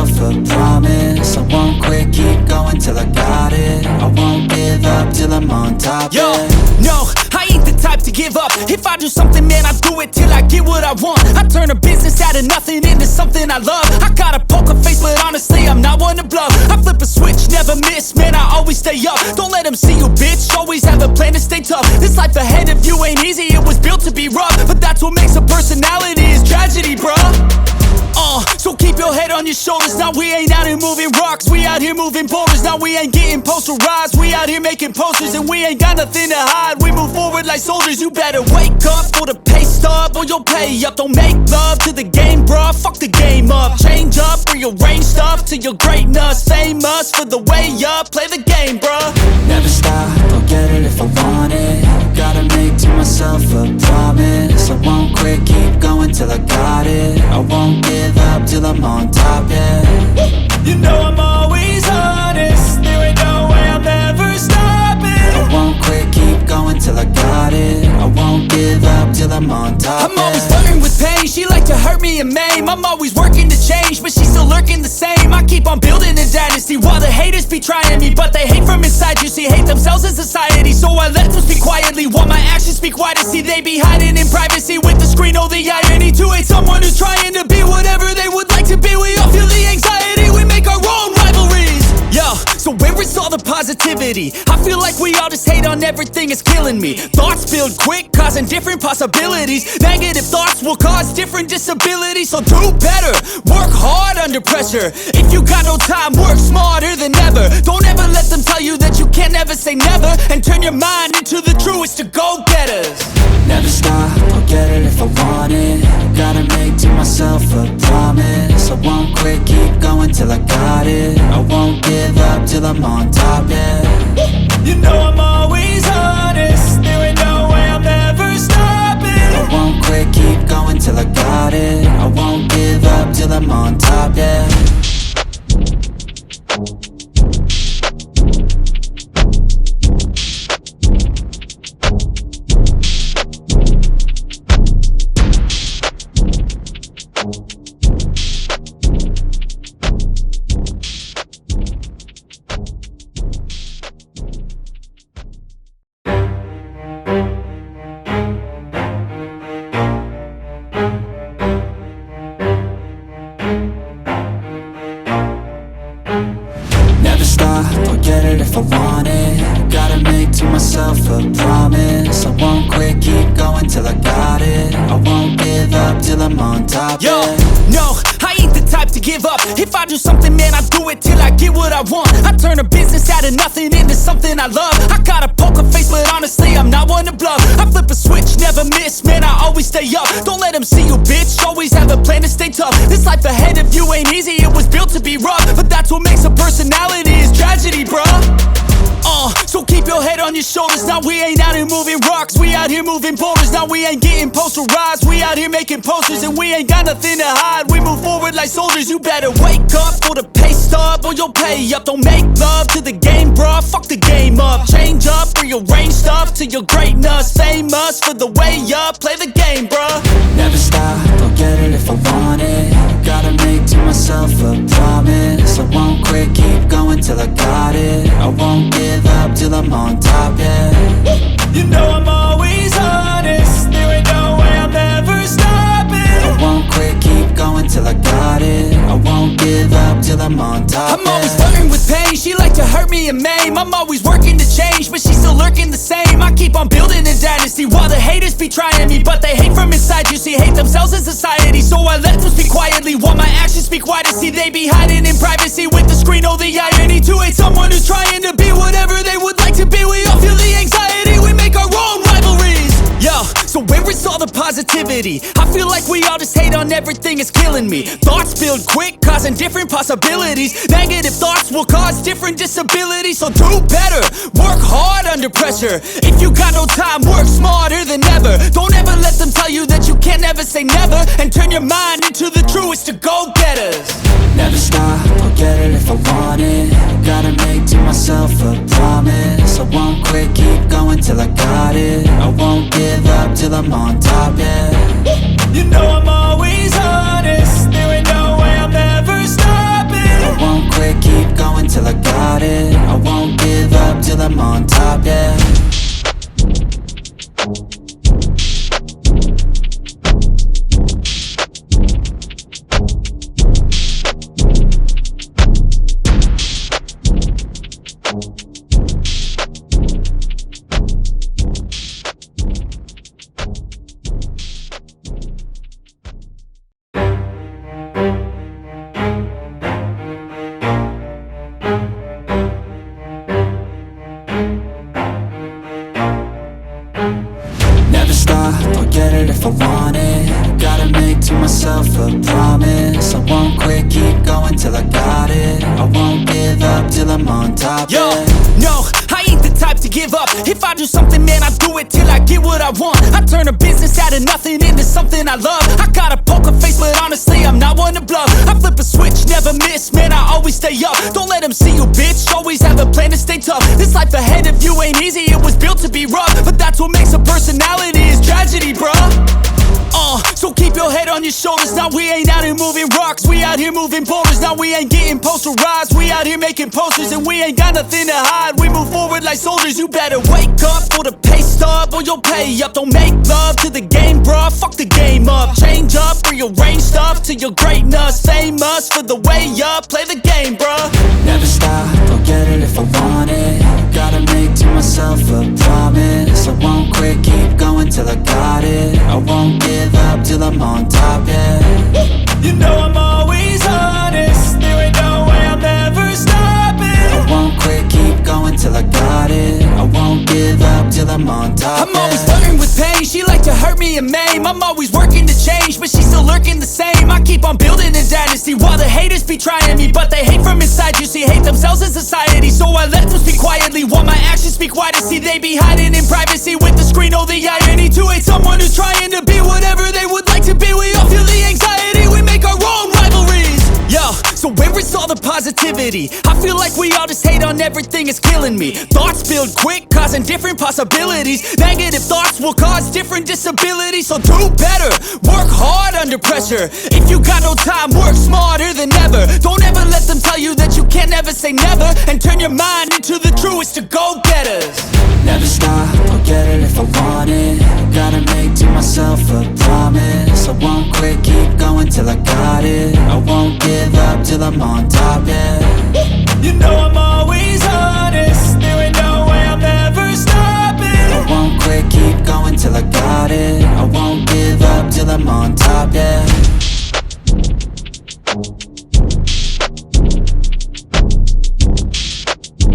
myself a promise. I won't quit, keep going till I got it. I won't give up till I'm on top. Yo, no, I ain't the type to give up. If I do something, man, I do it till I get what I want. I turn a business out of nothing into something I love. I got a poker face, but honestly, I'm not one to bluff. I flip a switch, never miss, man, I always stay up. Don't let them see you, bitch, always have a plan to stay tough. This life ahead of you ain't easy, it was built to be rough. But that's what makes a personality, is tragedy, bruh. So keep your head on your shoulders. Now we ain't out here moving rocks, we out here moving boulders. Now we ain't getting posterized, we out here making posters. And we ain't got nothing to hide, we move forward like soldiers. You better wake up for the pay stub, or you'll pay up. Don't make love to the game, bruh, fuck the game up. Change up, rearrange stuff to your greatness. Famous for the way up, play the game, bruh. Never stop, I'll get it if I want it. Gotta make to myself a promise. I won't quit, keep going till I got it. I won't give up till I'm on top, yeah. You know I'm always honest, there ain't no way I'm ever stopping. I won't quit, keep going till I got it. I won't give up till I'm on top, I'm always flirting with pain, she like to hurt me and maim. I'm always working to change, but she's still lurking the same. I keep on building a dynasty while the haters be trying me. But they hate from inside, you see, hate themselves in society. So I let them speak quietly while my actions speak wider. See, they be hiding in privacy with the screen, oh the irony. To hate someone who's trying to be whatever they would like to be. We all feel the anxiety, we make our own rivalries. Yo, so where is all the positivity? I feel like we all just hate on everything, it's killing me. Thoughts build quick, causing different possibilities. Negative thoughts will cause different disabilities. So do better, work hard under pressure. If you got no time, work smarter than ever. Don't ever let them tell you that you can't never say never. And turn your mind into the truest of go-getters. Never stop, I'll get it if I want it. Gotta make to myself a promise. I won't quit, keep going till I got it. I won't give up till I'm on top, yeah. You know I'm always honest, there ain't no way I'm ever stopping. I won't quit, keep going till I got it. I won't give up till I'm on top, yeah. I'll get it if I want it. Gotta make to myself a promise. I won't quit, keep going till I got it. I won't give up till I'm on top, Yo, yeah. no, I ain't the type to give up. If I do something, man, I do it till I get what I want. I turn a business out of nothing into something I love. I got a poker face, but honestly, I'm not one to bluff. I flip a switch, never miss, man, I always stay up. Don't let them see you, bitch, always have a plan to stay tough. This life ahead of you ain't easy, it was built to be rough. But that's what makes a personality, is tragedy, bruh. So keep your head on your shoulders. Now we ain't out here moving rocks, we out here moving boulders. Now we ain't getting posterized, we out here making posters. And we ain't got nothing to hide, we move forward like soldiers. You better wake up for the pay stub, or you'll pay up. Don't make love to the game, bruh, fuck the game up. Change up, rearrange stuff to your greatness. Famous for the way up, play the game, bruh. Never stop, I'll get it if I want it. Gotta make to myself a promise. I won't quit, keep going till I got it. I won't give up till I'm on top, yeah. You know I'm always honest, there ain't no way I'm ever stopping. I won't quit, keep going till I got it. I won't give up till I'm on top, I'm always flirting with pain, she like to hurt me and maim. I'm always working to change, but she's still lurking the same. I keep on building a dynasty while the haters be trying me. But they hate from inside, you see, hate themselves in society. So I let them speak quietly while my actions speak wider. See, they be hiding in privacy with the screen, oh the irony. To hate someone who's trying to be whatever they would like to be. We all feel the anxiety, we make our own rivalries. Yo, so where is all the positivity? I feel like we all just hate on everything, it's killing me. Thoughts build quick, causing different possibilities. Negative thoughts will cause different disabilities. So do better, work hard under pressure. If you got no time, work smarter than ever. Don't ever let them tell you that you can't never say never. And turn your mind into the truest of go-getters. Never stop, I'll get it if I want it. Gotta make to myself a promise. I won't quit, keep going till I got it. I won't give up till I'm on top, yeah. You know I'm always honest, there ain't no way I'm ever stopping. I won't give up till I'm on top, Yo, yeah. no, I ain't the type to give up. If I do something, man, I do it till I get what I want. I turn a business out of nothing into something I love. I got a poker face, but honestly, I'm not one to bluff. I flip a switch, never miss, man, I always stay up. Don't let them see you, bitch, always have a plan to stay tough. This life ahead of you ain't easy, it was built to be rough. But that's what makes a personality, is tragedy, bruh. So keep your head on your shoulders. Now we ain't out here moving rocks, we out here moving boulders. Now we ain't getting posterized, we out here making posters. And we ain't got nothing to hide, we move forward like soldiers. You better wake up for the pay stub, or you'll pay up. Don't make love to the game, bruh, fuck the game up. Change up, rearrange stuff to your greatness. Famous for the way up, play the game, bruh. Never stop, I'll get it if I want it. Gotta make to myself a promise. I won't quit, keep going till I got it. I won't give up till I'm on top, yeah. You know I'm always honest, there ain't no way I'm ever stopping. I won't quit, keep going till I got it. I won't give up till I'm on top, I'm always flirting with pain, she like to hurt me and maim. I'm always working to change, but she's still lurking the same. I keep on building a dynasty while the haters be trying me. But they hate from inside, you see, hate themselves in society. So I let them speak quietly while my actions speak wider. See, they be hiding in privacy with the screen. Oh, the irony to hate someone who's trying to be whatever they would like to be. We all feel the anxiety, we make our own rivalries. Yo, so where is all the positivity? I feel like we all just hate on everything, it's killing me. Thoughts build quick, causing different possibilities. Negative thoughts will cause different disabilities. So do better, work hard under pressure. If you got no time, work smarter than ever. Don't ever let them tell you that you can't never say never. And turn your mind into the truest to go-getters. Never stop, I'll get it if I want it. Gotta make to myself a promise. I won't quit, keep going till I got it. I won't give up till I'm on top, yeah. You know I'm always honest, there ain't no way I'm ever stopping. I won't quit, keep going till I got it. I won't give up till I'm on top, yeah.